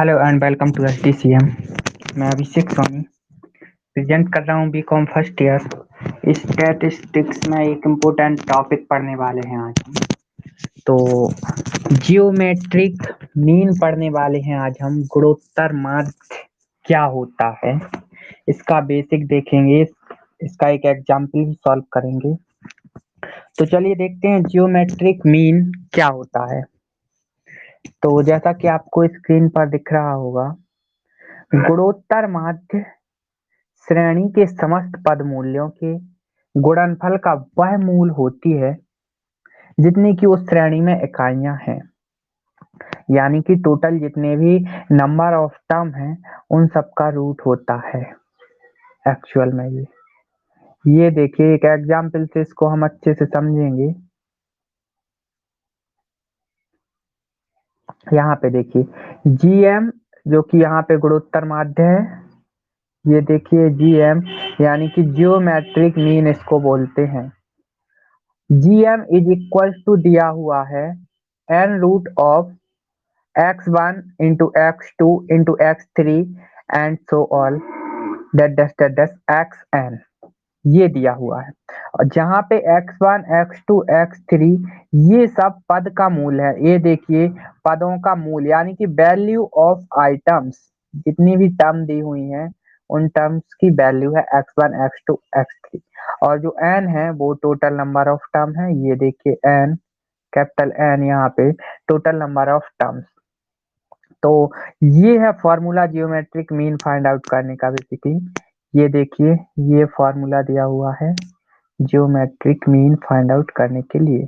Hello and welcome to SDCM। मैं अभिषेक Soni present कर रहा हूँ बीकॉम फर्स्ट ईयर स्टैटिस्टिक्स में एक इम्पोर्टेंट टॉपिक पढ़ने वाले हैं आज हम। तो जियोमेट्रिक मीन पढ़ने वाले हैं आज हम। गुणोत्तर माध्य क्या होता है इसका बेसिक देखेंगे, इसका एक एग्जाम्पल भी सॉल्व करेंगे। तो चलिए देखते हैं जियोमेट्रिक मीन क्या होता है। तो जैसा कि आपको स्क्रीन पर दिख रहा होगा, गुणोत्तर माध्य श्रेणी के समस्त पद मूल्यों के गुणनफल का वह मूल होती है जितनी की उस श्रेणी में इकाइयां हैं, यानी कि टोटल जितने भी नंबर ऑफ टर्म हैं उन सब का रूट होता है एक्चुअल में। ये देखिए एक एग्जाम्पल से इसको हम अच्छे से समझेंगे। यहाँ पे देखिए GM जो कि यहाँ पे गुणोत्तर माध्य है, ये देखिए GM यानी कि जियोमेट्रिक मीन इसको बोलते हैं। GM इज इक्वल टू दिया हुआ है n root of x1 into x2 into x3 and so all that xn, ये दिया हुआ है। और जहाँ पे x1 x2 x3 ये सब पद का मूल है। ये देखिए पदों का मूल यानी कि वैल्यू ऑफ आइटम्स, जितनी भी टर्म दी हुई हैं उन टर्म्स की वैल्यू है x1 x2 x3। और जो n है वो टोटल नंबर ऑफ टर्म है। ये देखिए n, कैपिटल N यहाँ पे टोटल नंबर ऑफ टर्म्स। तो ये है formula geometric mean find out करने का बेसिकली। ये देखिए ये फॉर्मूला दिया हुआ है जियोमेट्रिक मीन फाइंड आउट करने के लिए।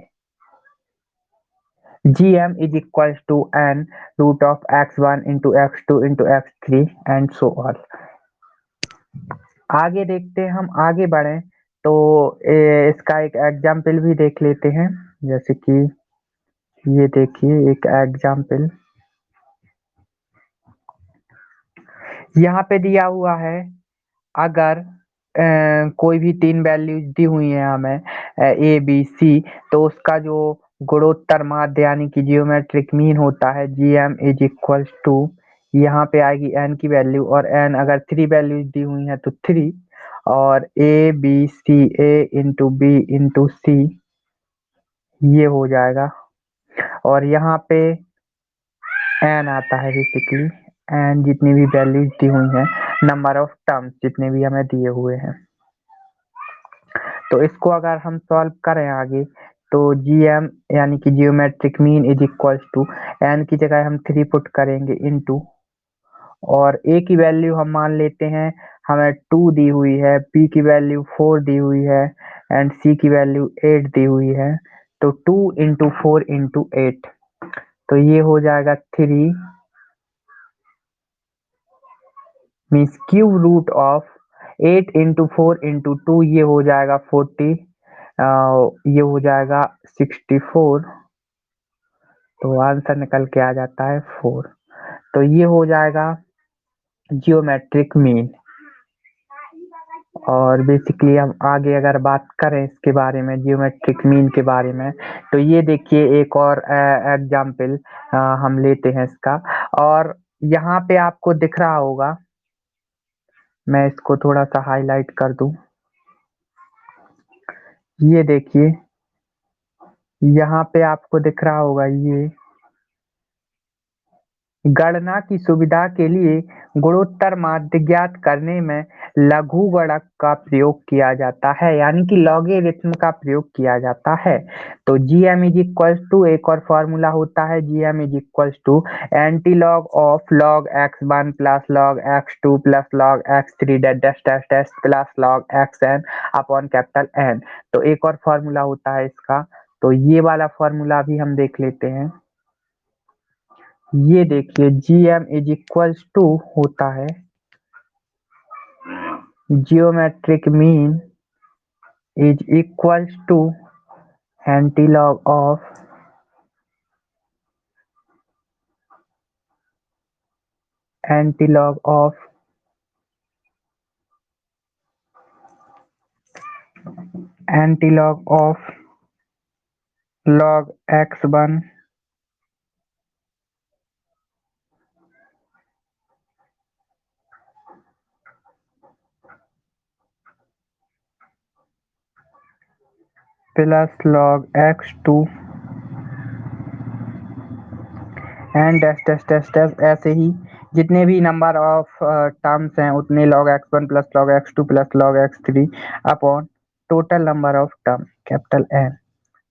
GM is equal to n root of x1 into x2 into x3 and so all. आगे देखते हैं, हम आगे बढ़े तो इसका एक एग्जाम्पल भी देख लेते हैं। जैसे कि ये देखिए एक एग्जाम्पल यहाँ पे दिया हुआ है। अगर कोई भी तीन वैल्यूज दी हुई है हमें A B C, तो उसका जो गुणोत्तर माध्य यानी कि जियोमेट्रिक मीन होता है GM इज इक्वल टू, यहाँ पे आएगी n की वैल्यू, और n अगर थ्री वैल्यूज दी हुई है तो 3, और A into B into C ये हो जाएगा। और यहाँ पे n आता है बेसिकली, n जितनी भी वैल्यूज दी हुई हैं, नंबर ऑफ टर्म्स जितने भी हमें दिए हुए हैं। तो इसको अगर हम सॉल्व करें आगे तो GM यानी कि geometric mean is equal to n की जगह हम 3 पुट करेंगे इनटू, और A की वैल्यू हम मान लेते हैं हमें 2 दी हुई है, B की वैल्यू 4 दी हुई है एंड C की वैल्यू 8 दी हुई है। तो 2 इंटू 4 इंटू 8, तो ये हो जाएगा 3 means cube root of 8 into 4 into 2, ये हो जाएगा 40, ये हो जाएगा 64। तो आंसर निकल के आ जाता है 4। तो ये हो जाएगा जियोमेट्रिक मीन। और बेसिकली हम आगे अगर बात करें इसके बारे में, जियोमेट्रिक मीन के बारे में, तो ये देखिए एक और एग्जाम्पल हम लेते हैं इसका। और यहाँ पे आपको दिख रहा होगा, मैं इसको थोड़ा सा हाईलाइट कर दूं। ये देखिए यहाँ पे आपको दिख रहा होगा, ये गणना की सुविधा के लिए गुणोत्तर माध्य ज्ञात करने में लघुगणक का प्रयोग किया जाता है, यानी कि लॉगरिथम का प्रयोग किया जाता है। तो GM इज इक्वल टू, एक और फॉर्मूला होता है GM is equal to antilog of log x1 plus log x2 plus log x3 dash plus log xn upon capital N। तो एक और फॉर्मूला होता है इसका, तो ये वाला फॉर्मूला भी हम देख लेते हैं। ये देखिए GM इज इक्वल टू होता है geometric mean is equal to antilog of antilog of antilog of log x1 plus log x2 and dash dash dash dash, ऐसे ही जितने भी नंबर ऑफ टर्म्स हैं उतने log x1 plus log x2 plus log x3 upon total number of term capital N।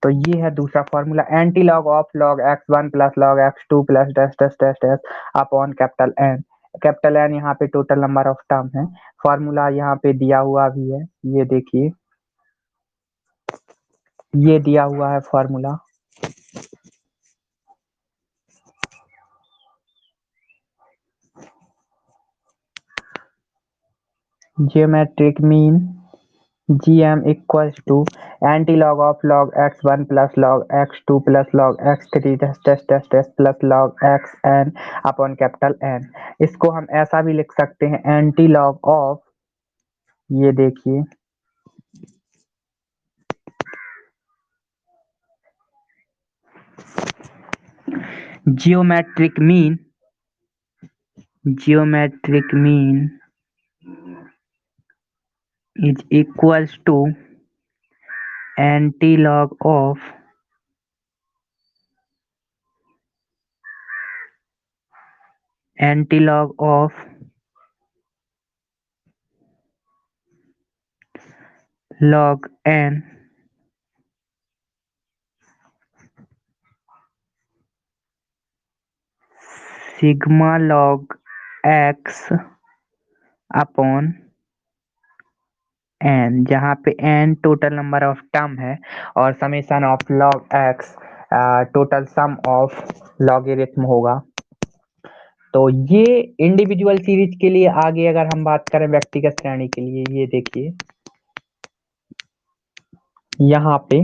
तो ये है दूसरा formula, anti log of log x1 plus log x2 plus dash dash dash dash upon capital N। Capital N यहाँ पे total number of term है। Formula यहाँ पे दिया हुआ भी है, ये देखिए, ये दिया हुआ है formula. Geometric mean GM equals to anti-log of log x1 plus log x2 plus log x3 dash dash dash dash plus log xn upon capital N। इसको हम ऐसा भी लिख सकते हैं, एंटी लॉग ऑफ, ये देखिए, geometric mean, geometric mean is equals to anti-log of anti-log of log n sigma log x upon n, जहाँ पे n total number of term है और summation of log x total sum of logarithm होगा। तो ये individual series के लिए। आगे अगर हम बात करें व्यक्तिगत श्रेणी के लिए, ये देखिए यहाँ पे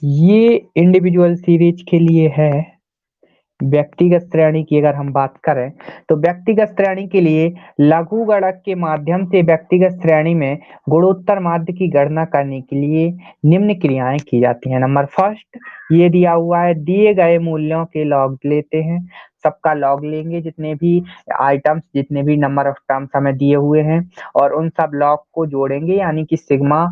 ये इंडिविजुअल सीरीज के लिए है। व्यक्तिगत श्रेणी की अगर हम बात करें तो व्यक्तिगत श्रेणी के लिए लघु गणक के माध्यम से व्यक्तिगत श्रेणी में गुणोत्तर माध्य की गणना करने के लिए निम्न क्रियाएं की जाती हैं। नंबर फर्स्ट, ये दिया हुआ है, दिए गए मूल्यों के लॉग लेते हैं, सबका लॉग लेंगे, जितने भी आइटम्स, जितने भी नंबर ऑफ टर्म्स हमें दिए हुए हैं, और उन सब लॉग को जोड़ेंगे, यानी कि सिग्मा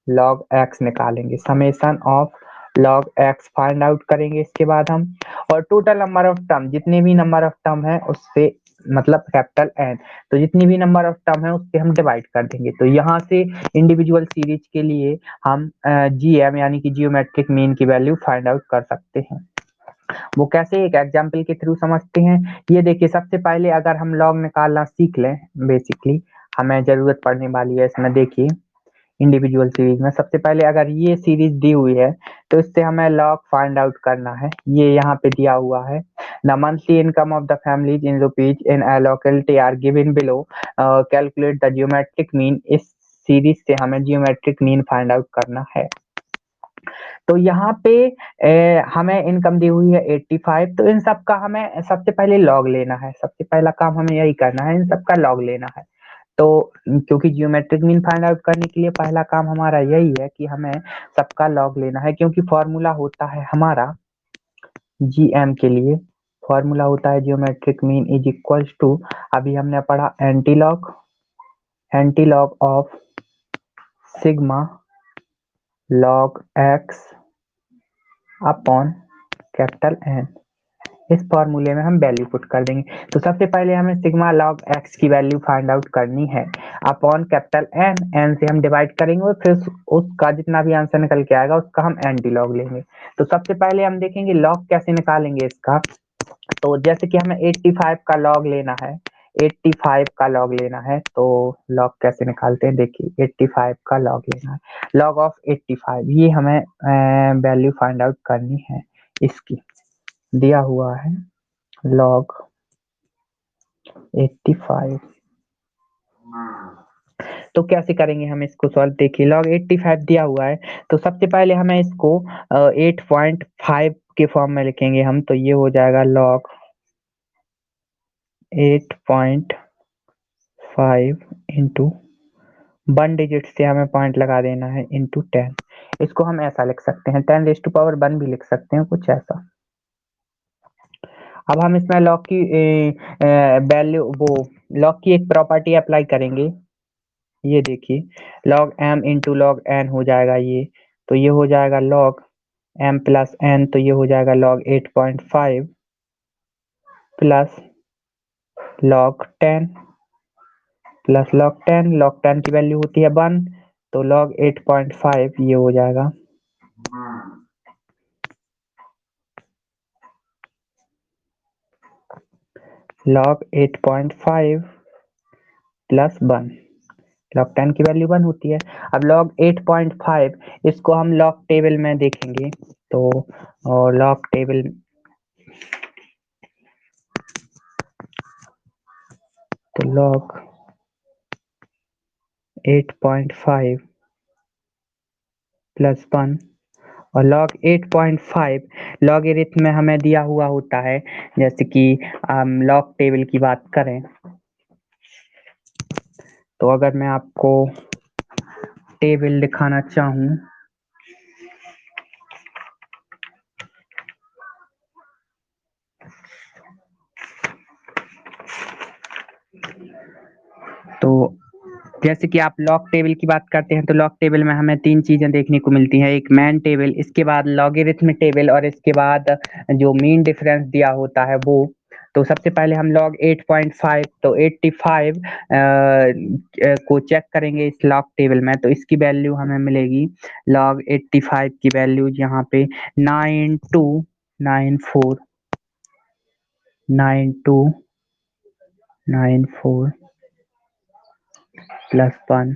log x निकालेंगे, summation of log x find out करेंगे इसके बाद हम, और टोटल नंबर ऑफ टर्म, जितने भी नंबर ऑफ टर्म है उससे, मतलब कैपिटल N, तो जितनी भी नंबर ऑफ टर्म है उससे हम डिवाइड कर देंगे। तो यहाँ से इंडिविजुअल सीरीज के लिए हम GM यानी कि जियोमेट्रिक मीन की वैल्यू फाइंड आउट कर सकते हैं। वो कैसे, एक एग्जाम्पल के थ्रू समझते हैं। ये देखिए, सबसे पहले अगर हम लॉग निकालना सीख लें, बेसिकली हमें जरूरत पड़ने वाली है इसमें। देखिए इंडिविजुअल सीरीज में सबसे पहले अगर ये सीरीज दी हुई है तो इससे हमें लॉग फाइंड आउट करना है। ये यहाँ पे दिया हुआ है, the monthly income of the families in rupees in a locality are given below, calculate the geometric mean. इस सीरीज से हमें जियोमेट्रिक मीन फाइंड आउट करना है। तो यहाँ पे हमें इनकम दी हुई है 85, तो इन सब का हमें सबसे पहले लॉग लेना है। सबसे पहला काम हमें यही करना है, इन सब का लॉग लेना है। तो क्योंकि जियोमेट्रिक मीन फाइंड आउट करने के लिए पहला काम हमारा यही है कि हमें सबका लॉग लेना है, क्योंकि फॉर्मूला होता है हमारा GM के लिए, फॉर्मूला होता है geometric mean is equals to, अभी हमने पढ़ा, antilog, antilog of sigma log x upon capital N। इस फॉर्मूले में हम वैल्यू पुट कर देंगे। तो सबसे पहले हमें सिग्मा log x की वैल्यू फाइंड आउट करनी है अपॉन कैपिटल N। N से हम डिवाइड करेंगे और फिर उसका जितना भी आंसर निकल के आएगा उसका हम एंटी लॉग लेंगे। तो सबसे पहले हम देखेंगे लॉग कैसे निकालेंगे इसका। तो जैसे कि हमें 85 का लॉग लेना है, 85 का लॉग लेना है, तो लॉग कैसे निकालते हैं, देखिए 85 का लॉग लेना है, लॉग ऑफ 85, ये हमें वैल्यू फाइंड आउट करनी है। इसकी दिया हुआ है log 85। तो कैसे करेंगे हम इसको सॉल्व, देखिए log 85 दिया हुआ है, तो सबसे पहले हमें इसको 8.5 के फॉर्म में लिखेंगे हम। तो ये हो जाएगा log 8.5 इंटू 1 डिजिट से हमें पॉइंट लगा देना है इंटू 10। इसको हम ऐसा लिख सकते हैं, 10⁻1 भी लिख सकते हैं, कुछ ऐसा। अब हम इसमें लॉग की वैल्यू, वो लॉग की एक प्रॉपर्टी अप्लाई करेंगे, ये देखिए log m into log n हो जाएगा ये, तो ये हो जाएगा log m प्लस n, तो ये हो जाएगा log 8.5 plus log 10 plus log 10 की वैल्यू होती है 1, तो log 8.5 ये हो जाएगा log 8.5 प्लस 1। log 10 की वैल्यू 1 होती है। अब log 8.5 इसको हम log टेबल में देखेंगे, तो और log टेबल तो log 8.5 प्लस 1 और log 8.5 लॉगरिथम में हमें दिया हुआ होता है, जैसे कि हम log टेबल की बात करें, तो अगर मैं आपको टेबल दिखाना चाहूँ तो जैसे कि आप लॉग टेबल की बात करते हैं, तो लॉग टेबल में हमें 3 चीज़ें देखने को मिलती हैं, एक मैन टेबल, इसके बाद लॉगरिथम टेबल और इसके बाद जो मीन डिफरेंस दिया होता है वो। तो सबसे पहले हम log 8.5 तो 85 को चेक करेंगे इस लॉग टेबल में, तो इसकी वैल्यू हमें मिलेगी log 85 की वैल्यू यहाँ पे 9294 9294 प्लस 1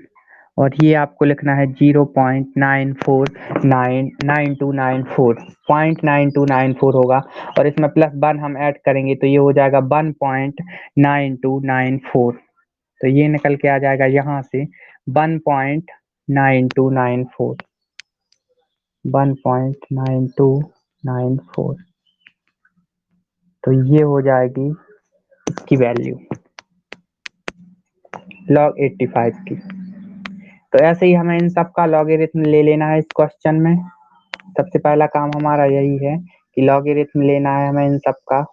और ये आपको लिखना है 0.9294 होगा, और इसमें प्लस 1 हम ऐड करेंगे तो ये हो जाएगा 1.9294, तो ये निकल के आ जाएगा यहाँ से 1.9294 1.9294, तो ये हो जाएगी इसकी वैल्यू log 85 की। तो ऐसे ही हमें इन सब का लॉगरिथम ले लेना है इस क्वेश्चन में। सबसे पहला काम हमारा यही है कि लॉगरिथम लेना है हमें इन सब का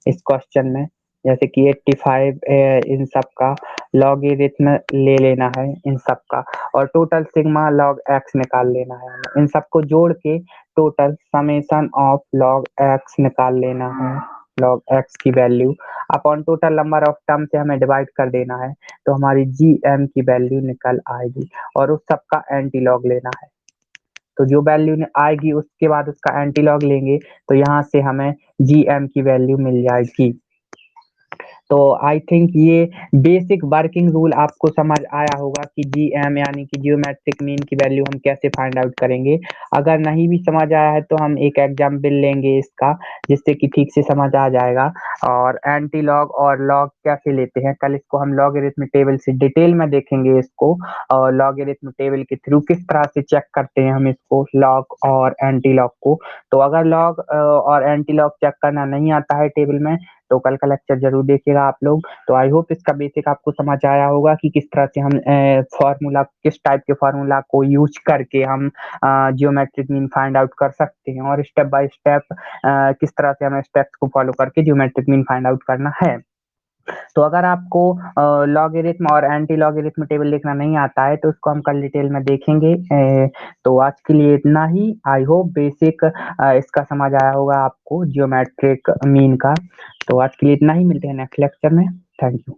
इस क्वेश्चन में, जैसे कि 85 इन सब का लॉगरिथम ले लेना है इन सब का, और टोटल सिग्मा log x निकाल लेना है हमें। इन सबको जोड़ के total summation of log x निकाल लेना है, log x की value upon total number of term से हमें डिवाइड कर देना है, तो हमारी gm की वैल्यू निकल आएगी, और उस सब का एंटी लॉग लेना है। तो जो वैल्यू आएगी उसके बाद उसका एंटी लॉग लेंगे, तो यहाँ से हमें gm की वैल्यू मिल जाएगी। तो आई थिंक ये बेसिक वर्किंग रूल आपको समझ आया होगा कि जीएम यानी कि जियोमेट्रिक मीन की वैल्यू हम कैसे फाइंड आउट करेंगे। अगर नहीं भी समझ आया है तो हम एक एग्जाम्पल लेंगे इसका, जिससे कि ठीक से समझ आ जाएगा। और एंटी लॉग और लॉग कैसे लेते हैं, कल इसको हम लॉगरिथम टेबल से डिटेल में देखेंगे इसको, और लॉगरिथम टेबल के थ्रू किस तरह से चेक करते हैं हम इसको लॉग और एंटी लॉग को। तो अगर लॉग और एंटी लॉग चेक करना नहीं आता है टेबल में, तो कल का लेक्चर जरूर देखिएगा आप लोग। तो आई होप इसका बेसिक आपको समझ आया होगा कि किस तरह से हम फॉर्मूला, किस टाइप के फॉर्मूला को यूज करके हम जियोमेट्रिक मीन फाइंड आउट कर सकते हैं, और स्टेप बाय स्टेप किस तरह से हमें स्टेप्स को फॉलो करके जियोमेट्रिक मीन फाइंड आउट करना है। तो अगर आपको लॉगरिथम और एंटी लॉगरिथम टेबल लिखना नहीं आता है तो उसको हम कल डिटेल में देखेंगे। तो आज के लिए इतना ही। आई होप बेसिक इसका समझ आया होगा आपको जियोमेट्रिक मीन का। तो आज के लिए इतना ही, मिलते हैं नेक्स्ट लेक्चर में। Thank you.